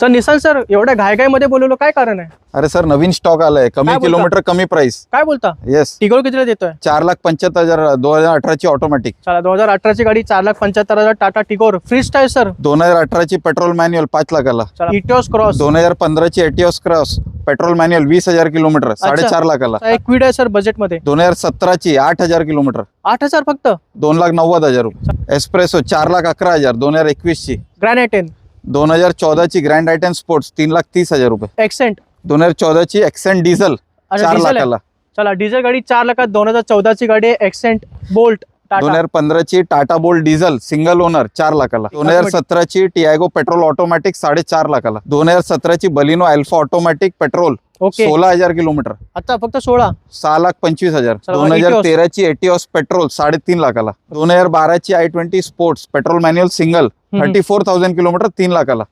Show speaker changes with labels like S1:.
S1: तर Nissan sir एवढ्या घाईमध्ये बोलवलं काय कारण आहे?
S2: अरे सर नवीन स्टॉक आलाय, कमी
S1: काय बोलता?
S2: किलोमीटर कमी प्राइस.
S1: काय बोलता?
S2: येस,
S1: टिगोर कितीला देतोय?
S2: 4,75,000 2018 ची ऑटोमॅटिक.
S1: चला 2018 ची गाडी 4,75,000 Tata Tigor free style sir.
S2: 2018 ची पेट्रोल मॅन्युअल 5 लाखाला.
S1: चला इटिओस क्रॉस
S2: 2015 ची एटिओस क्रॉस पेट्रोल मॅन्युअल 20,000 किलोमीटर 4.5 लाखाला.
S1: एक क्विड आहे सर बजेट मध्ये.
S2: 2017 ची 8,000 किलोमीटर
S1: 8,000 फक्त.
S2: 2,90,000 रुपये. एस्प्रेसो 4,11,000 2021 ची.
S1: ग्रँड आयटेन
S2: 2014 ची ग्रँड आयटेन स्पोर्ट्स 3,30,000 रुपये.
S1: एक्सेंट
S2: 2014 ची एक्सेंट डिझेल 4 लाखाला.
S1: चला डिझेल गाडी 4 लाखात. 2014 ची गाडी आहे एक्सेंट बोल्ट टाटा.
S2: 2015 ची Tata bolt diesel single owner 4 लाखाला. 2017 ची टियागो पेट्रोल ऑटोमॅटिक 4.5 लाखाला. 2017 ची Baleno alpha automatic petrol
S1: okay
S2: 16,000 kilometre
S1: आता फक्त 16.
S2: 6,25,000.
S1: चला,
S2: 2013 ची एटिओस पेट्रोल 3.5 लाखाला. 2012 ची i20 sports petrol manual single 34,000 kilometre 3 लाखाला.